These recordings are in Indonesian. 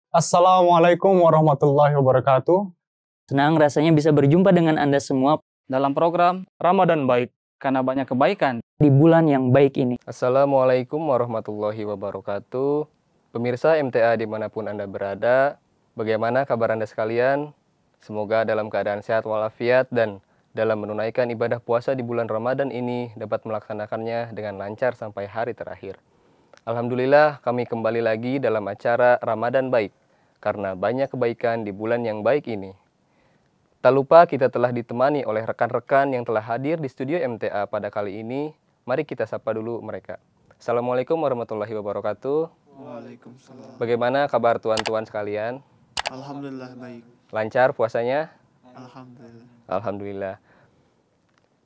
Assalamualaikum warahmatullahi wabarakatuh. Senang rasanya bisa berjumpa dengan Anda semua dalam program Ramadan Baik, karena banyak kebaikan di bulan yang baik ini. Assalamualaikum warahmatullahi wabarakatuh. Pemirsa MTA dimanapun Anda berada, bagaimana kabar Anda sekalian? Semoga dalam keadaan sehat walafiat dan dalam menunaikan ibadah puasa di bulan Ramadan ini dapat melaksanakannya dengan lancar sampai hari terakhir. Alhamdulillah kami kembali lagi dalam acara Ramadan Baik, karena banyak kebaikan di bulan yang baik ini. Tak lupa kita telah ditemani oleh rekan-rekan yang telah hadir di studio MTA pada kali ini. Mari kita sapa dulu mereka. Assalamualaikum warahmatullahi wabarakatuh. Waalaikumsalam. Bagaimana kabar tuan-tuan sekalian? Alhamdulillah baik. Lancar puasanya? Alhamdulillah. Alhamdulillah.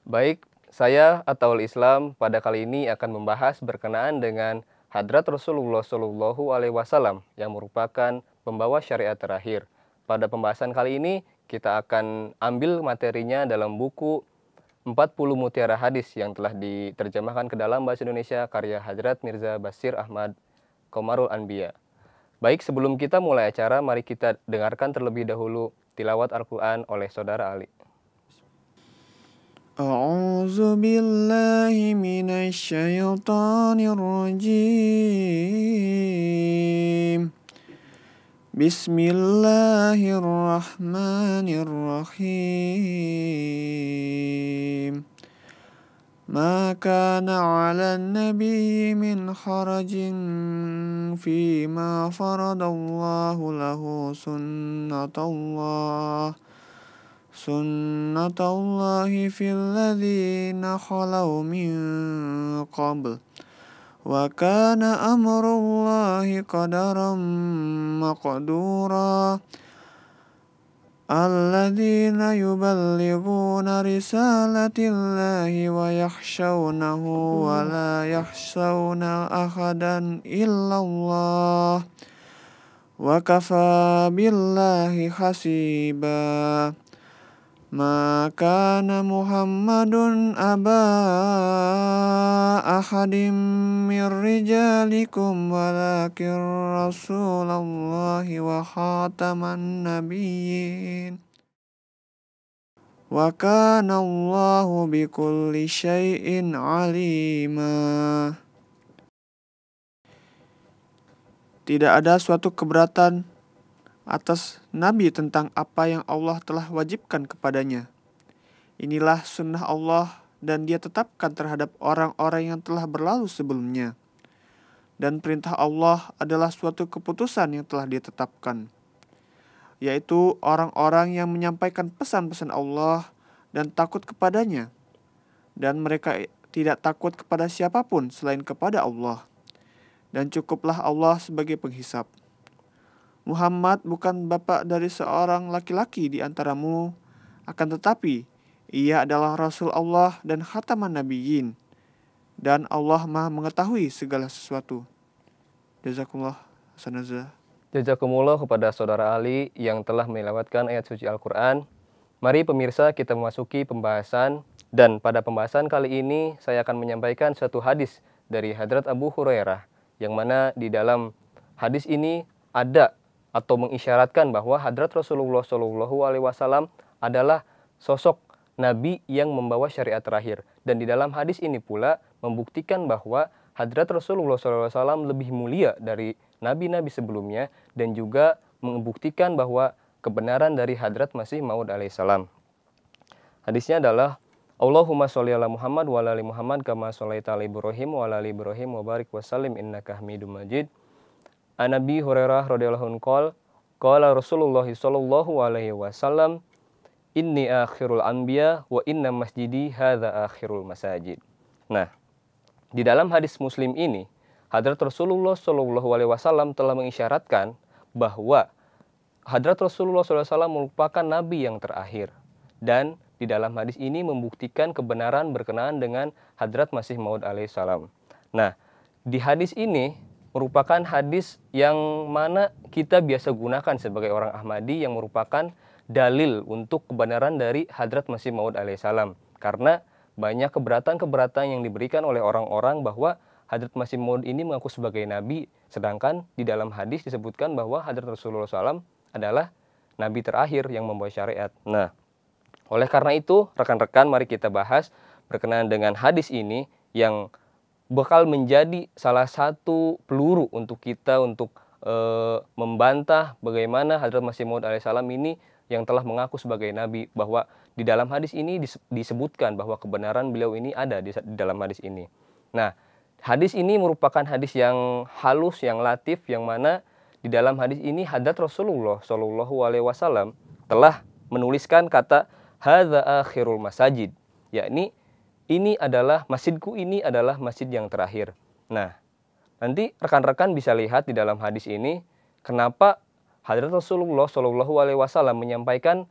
Baik, saya Ataul Islam pada kali ini akan membahas berkenaan dengan Hadrat Rasulullah Shallallahu Alaihi Wasallam yang merupakan pembawa syariat terakhir. Pada pembahasan kali ini kita akan ambil materinya dalam buku 40 Mutiara Hadis yang telah diterjemahkan ke dalam bahasa Indonesia karya Hadrat Mirza Bashir Ahmad Qomarul Anbiya. Baik, sebelum kita mulai acara, mari kita dengarkan terlebih dahulu tilawat Al-Quran oleh Saudara Ali. A'udzu billahi minasy syaithanir rajim. Bismillahirrahmanirrahim. Ma kana 'alan nabiyyi min harajin fima faradallahu lahu sunnatallahi fil ladzina khalau min qabl wa kana amrullahi qadaran maqdura alladzina yuballighuna risalatillahi wa yakhshawnahu wa la yakhshawna ahadan illallah wa kafa billahi hasiba. Ma kana Muhammadun aba ahadim mir rijalikum walakin rasulallahi wa khataman nabiyyin wa kana Allahu bikulli syai'in alima. Tidak ada suatu keberatan atas Nabi tentang apa yang Allah telah wajibkan kepadanya. Inilah sunnah Allah dan Dia tetapkan terhadap orang-orang yang telah berlalu sebelumnya. Dan perintah Allah adalah suatu keputusan yang telah Dia tetapkan, yaitu orang-orang yang menyampaikan pesan-pesan Allah dan takut kepadanya. Dan mereka tidak takut kepada siapapun selain kepada Allah. Dan cukuplah Allah sebagai penghisap. Muhammad bukan bapak dari seorang laki-laki di antaramu, akan tetapi ia adalah Rasul Allah dan khataman nabiyyin, dan Allah Maha mengetahui segala sesuatu. Jazakumullah hasanazah. Jazakumullah kepada Saudara Ali yang telah melewatkan ayat suci Al-Quran. Mari pemirsa kita memasuki pembahasan, dan pada pembahasan kali ini saya akan menyampaikan suatu hadis dari Hadrat Abu Hurairah, yang mana di dalam hadis ini ada atau mengisyaratkan bahwa Hadrat Rasulullah Shallallahu Alaihi Wasallam adalah sosok Nabi yang membawa syariat terakhir. Dan di dalam hadis ini pula membuktikan bahwa Hadrat Rasulullah SAW lebih mulia dari nabi-nabi sebelumnya, dan juga membuktikan bahwa kebenaran dari Hadrat Masih Maud alaihissalam. Hadisnya adalah Allahumma sholli ala Muhammad wa ala ali Muhammad kama sholaita ala Ibrahim wa ala ali Ibrahim wa barik wa sallim innaka Hamidum Majid. An-Nabi Hurairah radhiyallahu anhu qala Rasulullah sallallahu alaihi wasallam inni akhirul anbiya wa inna masjidi hadza akhirul masajid. Nah, di dalam hadis Muslim ini Hadrat Rasulullah sallallahu alaihi wasallam telah mengisyaratkan bahwa Hadrat Rasulullah sallallahu alaihi wasallam merupakan nabi yang terakhir, dan di dalam hadis ini membuktikan kebenaran berkenaan dengan Hadrat Masih Maud alaihissalam. Nah, di hadis ini merupakan hadis yang mana kita biasa gunakan sebagai orang Ahmadi, yang merupakan dalil untuk kebenaran dari Hadrat Masih Maud alaihissalam. Karena banyak keberatan-keberatan yang diberikan oleh orang-orang bahwa Hadrat Masih Maud ini mengaku sebagai nabi, sedangkan di dalam hadis disebutkan bahwa Hadrat Rasulullah SAW adalah nabi terakhir yang membawa syariat. Nah, oleh karena itu, rekan-rekan, mari kita bahas berkenaan dengan hadis ini yang bakal menjadi salah satu peluru untuk kita untuk membantah bagaimana Hadrat Masih Maud alaihissalam ini yang telah mengaku sebagai nabi, bahwa di dalam hadis ini disebutkan bahwa kebenaran beliau ini ada di dalam hadis ini. Nah, hadis ini merupakan hadis yang halus, yang latif, yang mana di dalam hadis ini Hadrat Rasulullah Shallallahu Alaihi Wasallam telah menuliskan kata hadza akhirul masajid, yakni ini adalah masjidku, ini adalah masjid yang terakhir. Nah, nanti rekan-rekan bisa lihat di dalam hadis ini kenapa Hadrat Rasulullah Shallallahu Alaihi Wasallam menyampaikan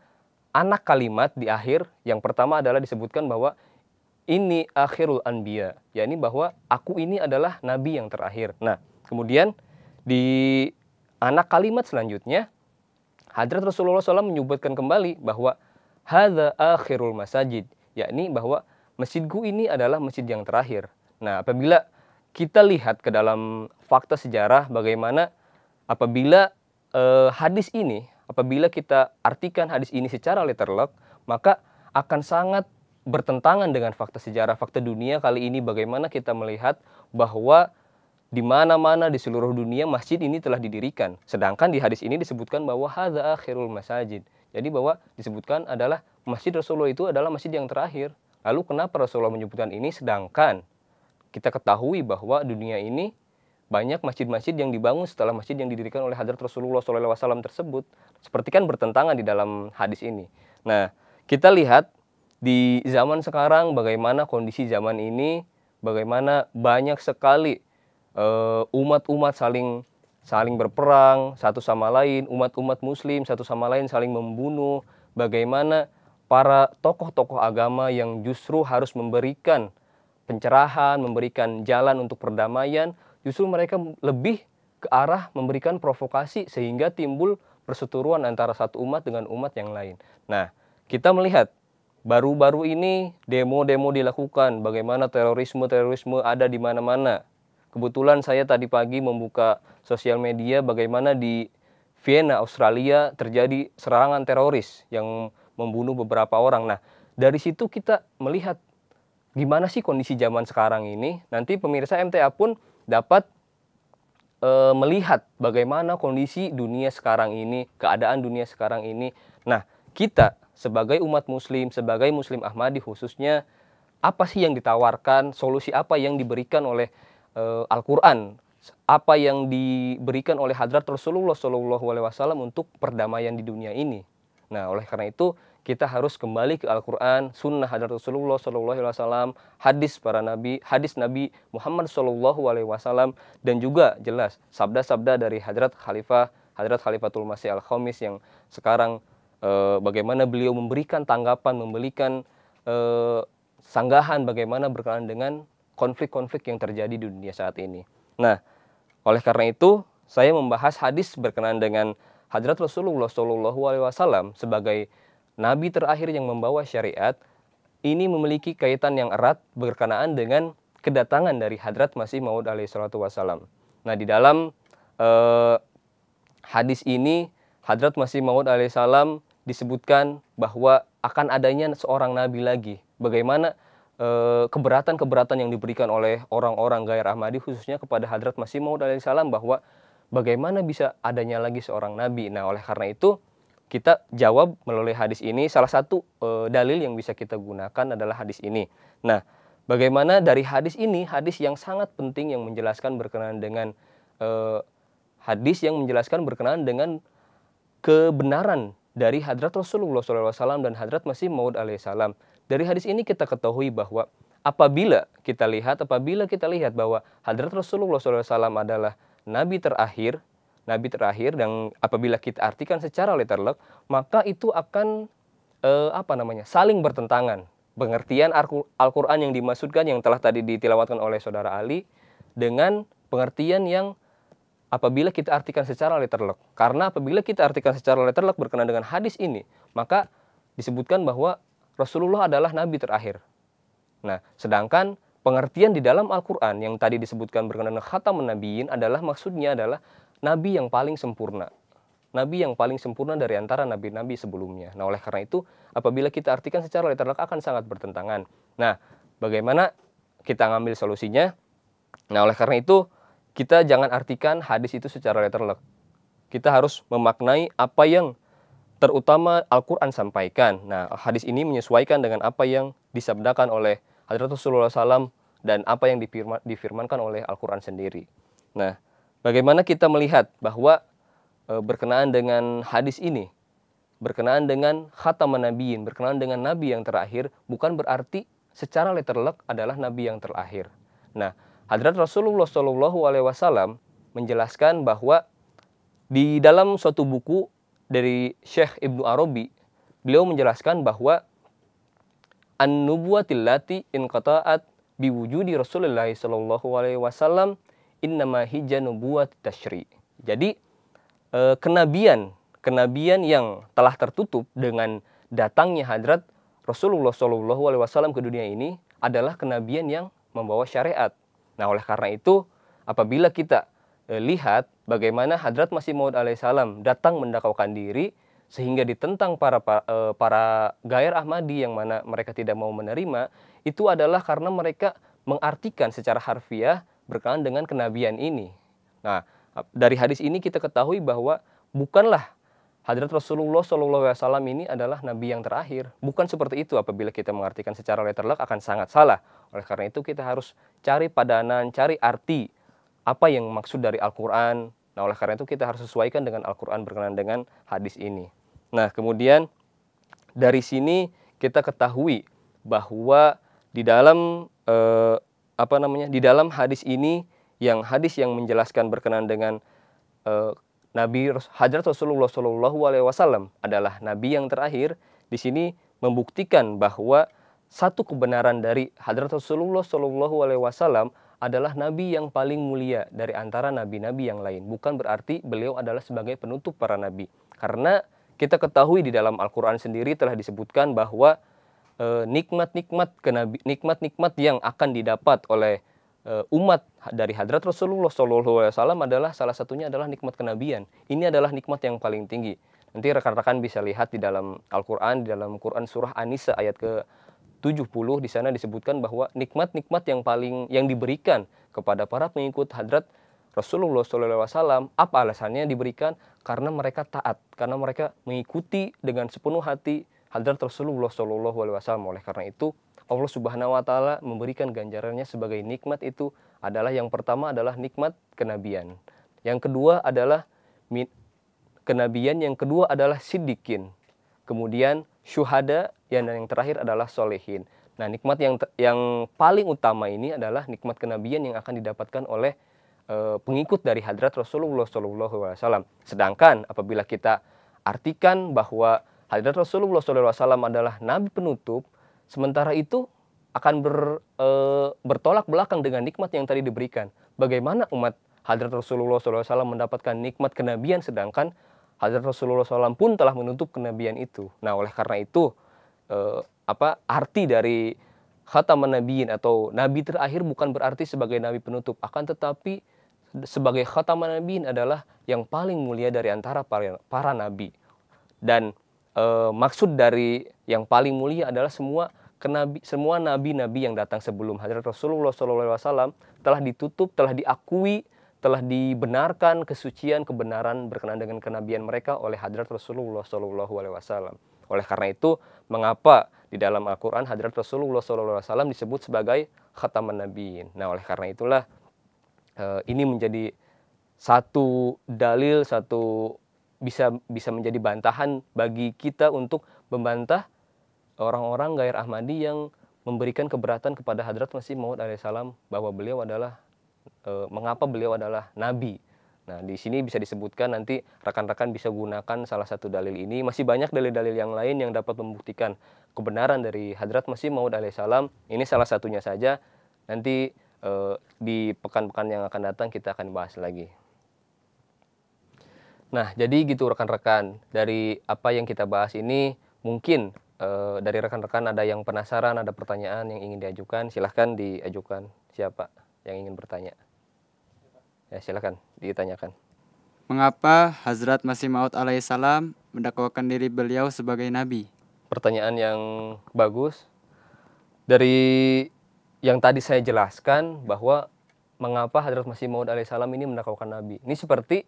anak kalimat di akhir. Yang pertama adalah disebutkan bahwa ini akhirul anbiya, yakni bahwa aku ini adalah nabi yang terakhir. Nah, kemudian di anak kalimat selanjutnya Hadrat Rasulullah SAW menyebutkan kembali bahwa hadza akhirul masajid, yakni bahwa masjidku ini adalah masjid yang terakhir. Nah, apabila kita lihat ke dalam fakta sejarah bagaimana apabila hadis ini, apabila kita artikan hadis ini secara letterlock, maka akan sangat bertentangan dengan fakta sejarah, fakta dunia kali ini, bagaimana kita melihat bahwa di mana-mana di seluruh dunia masjid ini telah didirikan. Sedangkan di hadis ini disebutkan bahwa hadza akhirul masajid. Jadi bahwa disebutkan adalah masjid Rasulullah itu adalah masjid yang terakhir. Lalu kenapa Rasulullah menyebutkan ini sedangkan kita ketahui bahwa dunia ini banyak masjid-masjid yang dibangun setelah masjid yang didirikan oleh Hadrat Rasulullah SAW tersebut. Seperti kan bertentangan di dalam hadis ini. Nah, kita lihat di zaman sekarang bagaimana kondisi zaman ini, bagaimana banyak sekali umat-umat saling berperang satu sama lain, umat-umat muslim satu sama lain saling membunuh, bagaimana para tokoh-tokoh agama yang justru harus memberikan pencerahan, memberikan jalan untuk perdamaian, justru mereka lebih ke arah memberikan provokasi sehingga timbul perseteruan antara satu umat dengan umat yang lain. Nah, kita melihat baru-baru ini demo-demo dilakukan, bagaimana terorisme ada di mana-mana. Kebetulan saya tadi pagi membuka sosial media bagaimana di Vienna, Australia terjadi serangan teroris yang membunuh beberapa orang. Nah, dari situ kita melihat gimana sih kondisi zaman sekarang ini. Nanti pemirsa MTA pun dapat melihat bagaimana kondisi dunia sekarang ini, keadaan dunia sekarang ini. Nah, kita sebagai umat muslim, sebagai muslim Ahmadi khususnya, apa sih yang ditawarkan, solusi apa yang diberikan oleh Al-Quran, apa yang diberikan oleh Hadrat Rasulullah SAW untuk perdamaian di dunia ini. Nah, oleh karena itu kita harus kembali ke Al-Quran, sunnah Hadrat Rasulullah SAW, hadis para nabi, hadis Nabi Muhammad SAW, dan juga jelas sabda-sabda dari Hadrat Khalifatul Masih Al-Khamis yang sekarang bagaimana beliau memberikan tanggapan, memberikan sanggahan bagaimana berkenaan dengan konflik-konflik yang terjadi di dunia saat ini. Nah, oleh karena itu saya membahas hadis berkenaan dengan Hadrat Rasulullah SAW sebagai nabi terakhir yang membawa syariat. Ini memiliki kaitan yang erat berkenaan dengan kedatangan dari Hadrat Masih Maud alaihissalam. Nah, di dalam hadis ini Hadrat Masih Maud alaihissalam disebutkan bahwa akan adanya seorang nabi lagi. Bagaimana keberatan-keberatan yang diberikan oleh orang-orang Ghair Ahmadi khususnya kepada Hadrat Masih Maud alaihissalam bahwa bagaimana bisa adanya lagi seorang nabi. Nah, oleh karena itu kita jawab melalui hadis ini. Salah satu dalil yang bisa kita gunakan adalah hadis ini. Nah, bagaimana dari hadis ini, hadis yang sangat penting yang menjelaskan berkenaan dengan kebenaran dari Hadrat Rasulullah SAW dan Hadrat Masih Maud alaihissalam. Dari hadis ini kita ketahui bahwa apabila kita lihat bahwa Hadrat Rasulullah SAW adalah nabi terakhir, dan apabila kita artikan secara letterlock, maka itu akan saling bertentangan. Pengertian Al-Quran yang dimaksudkan yang telah tadi ditilawatkan oleh saudara Ali dengan pengertian yang apabila kita artikan secara letterlock. Karena apabila kita artikan secara letterlock berkenaan dengan hadis ini, maka disebutkan bahwa Rasulullah adalah nabi terakhir. Nah, sedangkan pengertian di dalam Al-Quran yang tadi disebutkan berkenaan khatamun nabiyyin adalah maksudnya adalah nabi yang paling sempurna. Nabi yang paling sempurna dari antara nabi-nabi sebelumnya. Nah, oleh karena itu, apabila kita artikan secara literal akan sangat bertentangan. Nah, bagaimana kita ngambil solusinya? Nah, oleh karena itu, kita jangan artikan hadis itu secara literal. Kita harus memaknai apa yang terutama Al-Quran sampaikan. Nah, hadis ini menyesuaikan dengan apa yang disabdakan oleh Hadrat Rasulullah SAW dan apa yang difirmankan oleh Al-Quran sendiri. Nah, bagaimana kita melihat bahwa berkenaan dengan hadis ini, berkenaan dengan khataman nabiyyin, berkenaan dengan nabi yang terakhir, bukan berarti secara literal adalah nabi yang terakhir. Nah, Hadrat Rasulullah SAW menjelaskan bahwa di dalam suatu buku dari Syekh Ibnu Arabi, beliau menjelaskan bahwa an-nubuwatil lati inqata'at biwujudi Rasulullah SAW innama hija nubuwat tasyri'. Jadi kenabian yang telah tertutup dengan datangnya Hadrat Rasulullah SAW ke dunia ini adalah kenabian yang membawa syariat. Nah, oleh karena itu, apabila kita lihat bagaimana Hadrat Masih Maud alaihissalam datang mendakwakan diri sehingga ditentang para gair Ahmadi yang mana mereka tidak mau menerima, itu adalah karena mereka mengartikan secara harfiah berkenaan dengan kenabian ini. Nah, dari hadis ini kita ketahui bahwa bukanlah Hadrat Rasulullah SAW ini adalah nabi yang terakhir. Bukan seperti itu. Apabila kita mengartikan secara literal akan sangat salah. Oleh karena itu kita harus cari padanan, cari arti apa yang maksud dari Al-Quran. Nah, oleh karena itu kita harus sesuaikan dengan Al-Quran berkenaan dengan hadis ini. Nah, kemudian dari sini kita ketahui bahwa di dalam di dalam hadis ini, hadis yang menjelaskan berkenaan dengan Nabi Hadrat Rasulullah SAW adalah nabi yang terakhir. Di sini membuktikan bahwa satu kebenaran dari Hadrat Rasulullah SAW adalah nabi yang paling mulia dari antara nabi-nabi yang lain. Bukan berarti beliau adalah sebagai penutup para nabi. Karena kita ketahui di dalam Al-Quran sendiri telah disebutkan bahwa nikmat-nikmat yang akan didapat oleh umat dari Hadrat Rasulullah SAW adalah salah satunya adalah nikmat kenabian. Ini adalah nikmat yang paling tinggi. Nanti rekan-rekan bisa lihat di dalam Al-Quran, di dalam Quran surah An-Nisa ayat ke-70, di sana disebutkan bahwa nikmat-nikmat yang diberikan kepada para pengikut Hadrat Rasulullah SAW, apa alasannya diberikan? Karena mereka taat, karena mereka mengikuti dengan sepenuh hati Hadrat Rasulullah SAW. Oleh karena itu, Allah Subhanahu wa Ta'ala memberikan ganjarannya sebagai nikmat itu adalah yang pertama adalah nikmat kenabian. Yang kedua adalah kenabian, yang kedua adalah siddiqin. Kemudian syuhada, yang terakhir adalah solehin. Nah, nikmat yang paling utama ini adalah nikmat kenabian yang akan didapatkan oleh pengikut dari Hadrat Rasulullah SAW. Sedangkan apabila kita artikan bahwa Hadrat Rasulullah SAW adalah nabi penutup, sementara itu akan bertolak belakang dengan nikmat yang tadi diberikan. Bagaimana umat Hadrat Rasulullah SAW mendapatkan nikmat kenabian sedangkan Hadrat Rasulullah SAW pun telah menutup kenabian itu. Nah, oleh karena itu arti dari khataman nabiyyin atau nabi terakhir bukan berarti sebagai nabi penutup, akan tetapi sebagai khataman nabiyyin adalah yang paling mulia dari antara para nabi. Dan maksud dari yang paling mulia adalah semua nabi-nabi yang datang sebelum Hadrat Rasulullah SAW telah ditutup, telah diakui, telah dibenarkan kesucian, kebenaran berkenaan dengan kenabian mereka oleh Hadrat Rasulullah SAW. Oleh karena itu, mengapa di dalam Al-Quran Hadrat Rasulullah SAW disebut sebagai khataman nabiyyin? Nah, oleh karena itulah ini menjadi satu dalil, bisa menjadi bantahan bagi kita untuk membantah orang-orang gair Ahmadi yang memberikan keberatan kepada Hadrat Masih Maud alaihissalam bahwa beliau adalah mengapa beliau adalah nabi. Nah, di sini bisa disebutkan, nanti rekan-rekan bisa gunakan salah satu dalil ini. Masih banyak dalil-dalil yang lain yang dapat membuktikan kebenaran dari Hadrat Masih Maud alaihissalam. Ini salah satunya saja. Nanti di pekan-pekan yang akan datang kita akan bahas lagi. Nah, jadi gitu rekan-rekan, dari apa yang kita bahas ini mungkin dari rekan-rekan ada yang penasaran, ada pertanyaan yang ingin diajukan, silahkan diajukan. Siapa yang ingin bertanya? Ya, silahkan ditanyakan. Mengapa Hazrat Masih Maud alaihissalam mendakwakan diri beliau sebagai nabi? Pertanyaan yang bagus. Dari yang tadi saya jelaskan bahwa mengapa Hazrat Masih Maud alaihissalam ini mendakwakan nabi. Ini seperti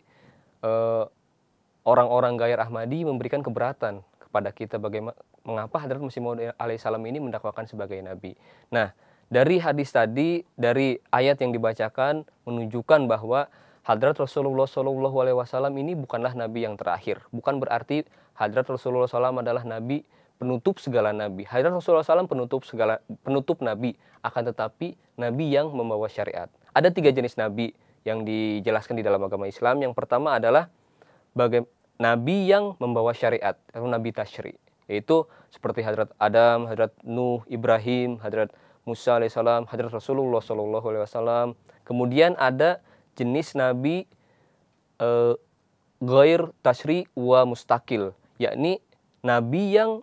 orang-orang Gair Ahmadi memberikan keberatan kepada kita bagaimana mengapa Hazrat Masih Maud alaihissalam ini mendakwakan sebagai nabi. Nah, dari hadis tadi, dari ayat yang dibacakan menunjukkan bahwa Hadrat Rasulullah SAW ini bukanlah nabi yang terakhir. Bukan berarti Hadrat Rasulullah SAW adalah nabi penutup segala nabi. Hadrat Rasulullah SAW penutup nabi, akan tetapi nabi yang membawa syariat. Ada 3 jenis nabi yang dijelaskan di dalam agama Islam. Yang pertama adalah nabi yang membawa syariat atau nabi tasyri, yaitu seperti Hadrat Adam, Hadrat Nuh, Ibrahim, Hadrat Musa alaihissalam, Hadrat Rasulullah SAW. Kemudian ada jenis nabi ghair tasyri wa mustaqil, yakni nabi yang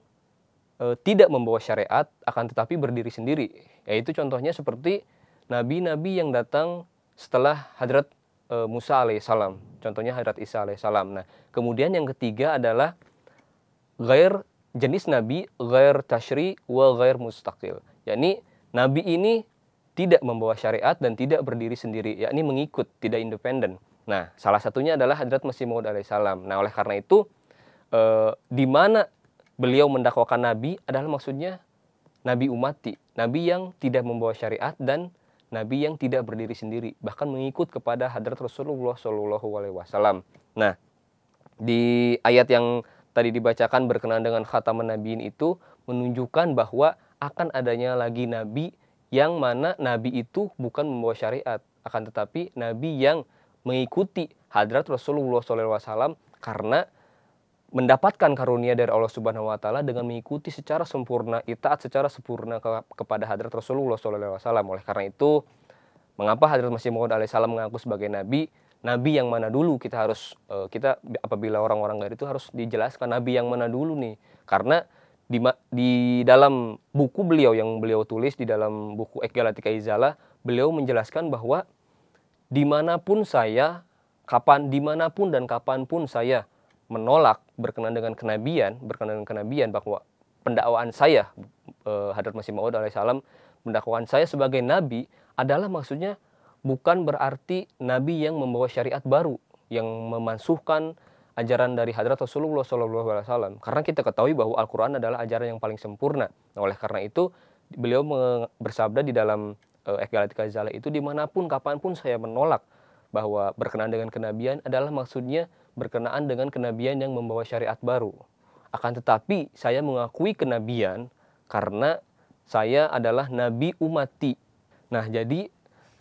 tidak membawa syariat akan tetapi berdiri sendiri. Yaitu contohnya seperti nabi-nabi yang datang setelah Hadrat Musa alaihissalam, contohnya Hadrat Isa alaihissalam. Nah, kemudian yang ketiga adalah jenis nabi ghair tasyri wa ghair mustaqil, yakni nabi ini tidak membawa syariat dan tidak berdiri sendiri, yakni mengikut, tidak independen. Nah, salah satunya adalah Hadrat Masih Maud alaihissalam. Nah, oleh karena itu, di mana beliau mendakwakan nabi adalah maksudnya nabi umati, nabi yang tidak membawa syariat dan nabi yang tidak berdiri sendiri, bahkan mengikut kepada Hadrat Rasulullah SAW. Nah, di ayat yang tadi dibacakan berkenaan dengan khataman nabiin itu menunjukkan bahwa akan adanya lagi nabi yang mana nabi itu bukan membawa syariat, akan tetapi nabi yang mengikuti Hadrat Rasulullah SAW karena mendapatkan karunia dari Allah Subhanahu wa taala dengan mengikuti secara sempurna, itaat secara sempurna kepada Hadrat Rasulullah SAW. Oleh karena itu, mengapa Hadrat Masih Maud alaihissalam mengaku sebagai nabi? Nabi yang mana dulu? Kita apabila orang-orang gair itu harus dijelaskan nabi yang mana dulu nih. Karena di dalam buku beliau yang beliau tulis, di dalam buku Ekgalatika Izalah, beliau menjelaskan bahwa dimanapun saya, dimanapun dan kapanpun saya menolak berkenaan dengan kenabian, bahwa pendakwaan saya, Hadrat Masih Maud alaihissalam, pendakwaan saya sebagai nabi adalah maksudnya bukan berarti nabi yang membawa syariat baru, yang memansuhkan ajaran dari Hadrat Rasulullah SAW. Karena kita ketahui bahwa Al-Quran adalah ajaran yang paling sempurna. Nah, oleh karena itu, beliau bersabda di dalam Ekgalatika Izalah itu, dimanapun, kapanpun saya menolak bahwa berkenaan dengan kenabian adalah maksudnya berkenaan dengan kenabian yang membawa syariat baru. Akan tetapi, saya mengakui kenabian karena saya adalah nabi umati. Nah, jadi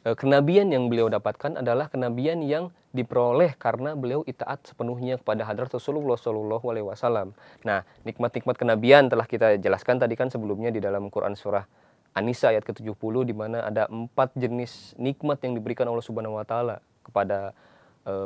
kenabian yang beliau dapatkan adalah kenabian yang diperoleh karena beliau itaat sepenuhnya kepada Hadrat Rasulullah SAW. Nah, nikmat-nikmat kenabian telah kita jelaskan tadi kan sebelumnya di dalam Quran surah An-Nisa ayat ke-70, di mana ada 4 jenis nikmat yang diberikan Allah Subhanahu wa taala kepada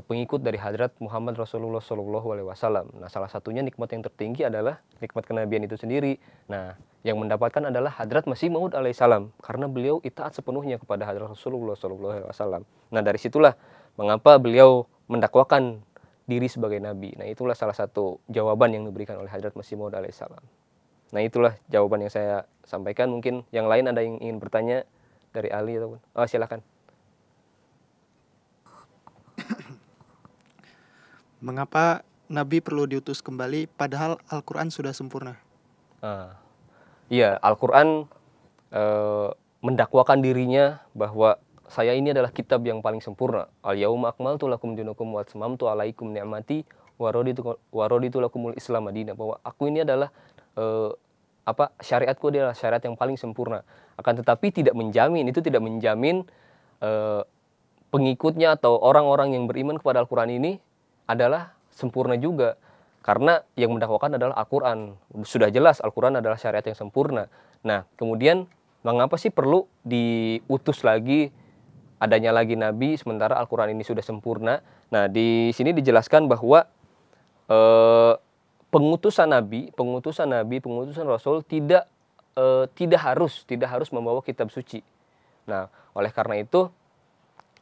pengikut dari Hadrat Muhammad Rasulullah SAW. Nah, salah satunya nikmat yang tertinggi adalah nikmat kenabian itu sendiri. Nah, yang mendapatkan adalah Hadrat Masih Maud alaihissalam karena beliau itaat sepenuhnya kepada Hadrat Rasulullah SAW. Nah, dari situlah mengapa beliau mendakwakan diri sebagai nabi. Nah, itulah salah satu jawaban yang diberikan oleh Hadrat Masih Maud alaihissalam. Nah, itulah jawaban yang saya sampaikan. Mungkin yang lain ada yang ingin bertanya dari Ali ataupun silakan. Mengapa Nabi perlu diutus kembali padahal Al-Quran sudah sempurna? Iya, Al-Quran mendakwakan dirinya bahwa saya ini adalah kitab yang paling sempurna. Al-yauma akmaltu lakum dinakum wa atmamtu alaikum ni'mati wa raditu lakumul Islam madinah. Bahwa aku ini adalah syariatku adalah syariat yang paling sempurna. Akan tetapi tidak menjamin pengikutnya atau orang-orang yang beriman kepada Al-Quran ini adalah sempurna juga. Karena yang mendakwakan adalah Al-Quran. Sudah jelas Al-Quran adalah syariat yang sempurna. Nah, kemudian mengapa sih perlu diutus lagi, adanya lagi Nabi sementara Al-Quran ini sudah sempurna? Nah, di sini dijelaskan bahwa pengutusan nabi, pengutusan rasul tidak harus membawa kitab suci. Nah, oleh karena itu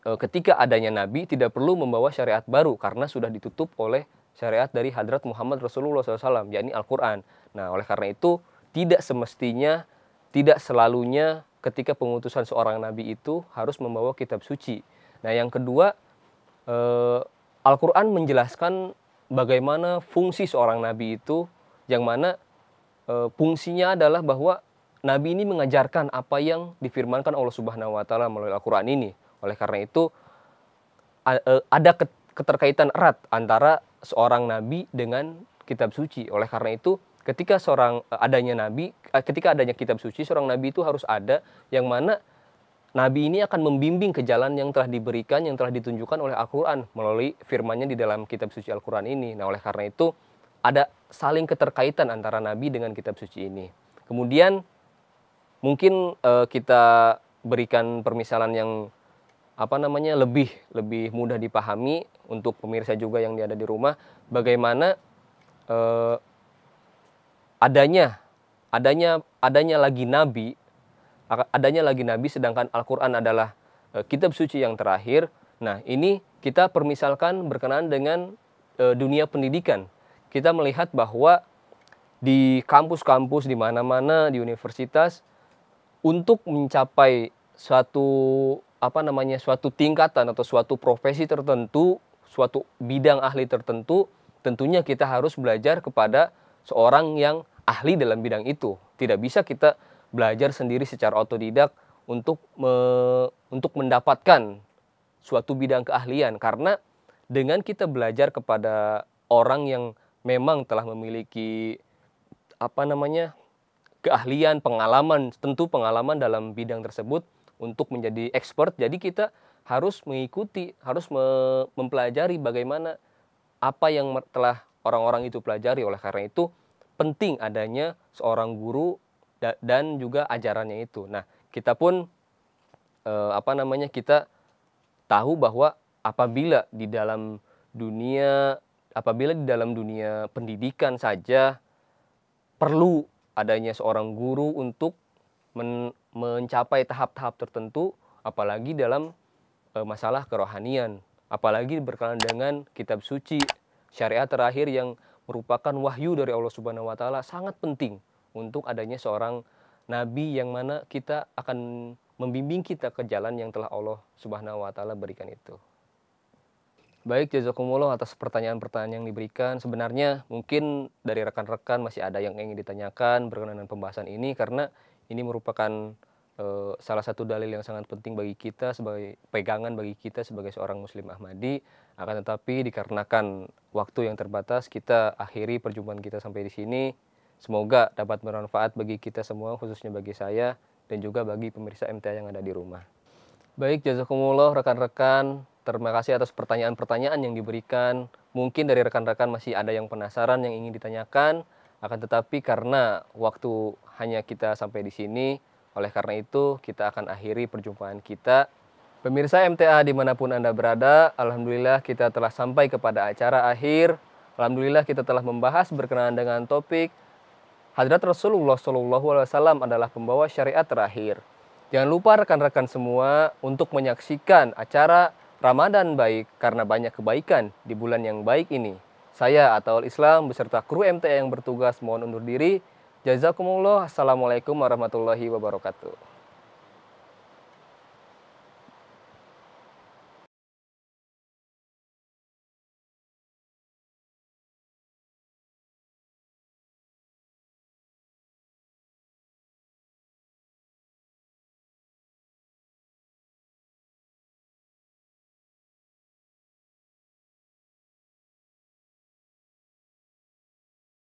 ketika adanya nabi tidak perlu membawa syariat baru karena sudah ditutup oleh syariat dari Hadrat Muhammad Rasulullah SAW, yakni Al-Quran. Nah, oleh karena itu tidak semestinya, tidak selalunya ketika pengutusan seorang nabi itu harus membawa kitab suci. Nah, yang kedua, Al-Quran menjelaskan bagaimana fungsi seorang nabi itu, yang mana fungsinya adalah bahwa nabi ini mengajarkan apa yang difirmankan Allah Subhanahu wa taala melalui Al-Quran ini. Oleh karena itu ada keterkaitan erat antara seorang nabi dengan kitab suci. Oleh karena itu ketika adanya kitab suci, seorang nabi itu harus ada, yang mana nabi ini akan membimbing ke jalan yang telah diberikan, yang telah ditunjukkan oleh Al-Quran melalui firman-Nya di dalam kitab suci Al-Quran ini. Nah, oleh karena itu ada saling keterkaitan antara nabi dengan kitab suci ini. Kemudian mungkin kita berikan permisalan yang lebih mudah dipahami untuk pemirsa juga yang ada di rumah, bagaimana adanya lagi nabi sedangkan Al-Quran adalah kitab suci yang terakhir. Nah, ini kita permisalkan berkenaan dengan dunia pendidikan. Kita melihat bahwa di kampus-kampus di mana-mana di universitas, untuk mencapai suatu tingkatan atau suatu profesi tertentu, suatu bidang ahli tertentu, tentunya kita harus belajar kepada seorang yang ahli dalam bidang itu. Tidak bisa kita belajar sendiri secara otodidak untuk mendapatkan suatu bidang keahlian, karena dengan kita belajar kepada orang yang memang telah memiliki keahlian, pengalaman dalam bidang tersebut untuk menjadi expert. Jadi kita harus mengikuti, harus mempelajari bagaimana apa yang telah orang-orang itu pelajari. Oleh karena itu penting adanya seorang guru dan juga ajarannya itu. Nah, kita pun kita tahu bahwa apabila di dalam dunia pendidikan saja perlu adanya seorang guru untuk mencapai tahap-tahap tertentu, apalagi dalam masalah kerohanian, apalagi berkenaan dengan kitab suci, syariat terakhir yang merupakan wahyu dari Allah Subhanahu wa taala, sangat penting untuk adanya seorang nabi yang mana kita akan membimbing kita ke jalan yang telah Allah Subhanahu wa taala berikan itu. Baik, jazakumullah atas pertanyaan-pertanyaan yang diberikan. Sebenarnya mungkin dari rekan-rekan masih ada yang ingin ditanyakan berkenaan dengan pembahasan ini, karena ini merupakan salah satu dalil yang sangat penting bagi kita, sebagai pegangan bagi kita sebagai seorang Muslim Ahmadi. Akan tetapi dikarenakan waktu yang terbatas, kita akhiri perjumpaan kita sampai di sini. Semoga dapat bermanfaat bagi kita semua, khususnya bagi saya dan juga bagi pemirsa MTA yang ada di rumah. Baik, jazakumullah rekan-rekan. Terima kasih atas pertanyaan-pertanyaan yang diberikan. Mungkin dari rekan-rekan masih ada yang penasaran yang ingin ditanyakan, akan tetapi karena waktu hanya kita sampai di sini, oleh karena itu kita akan akhiri perjumpaan kita. Pemirsa MTA dimanapun Anda berada, alhamdulillah kita telah sampai kepada acara akhir. Alhamdulillah kita telah membahas berkenaan dengan topik Hadrat Rasulullah SAW adalah pembawa syariat terakhir. Jangan lupa rekan-rekan semua untuk menyaksikan acara Ramadan baik karena banyak kebaikan di bulan yang baik ini. Saya Ataul Islam beserta kru MTA yang bertugas mohon undur diri. Jazakumullah. Assalamualaikum warahmatullahi wabarakatuh.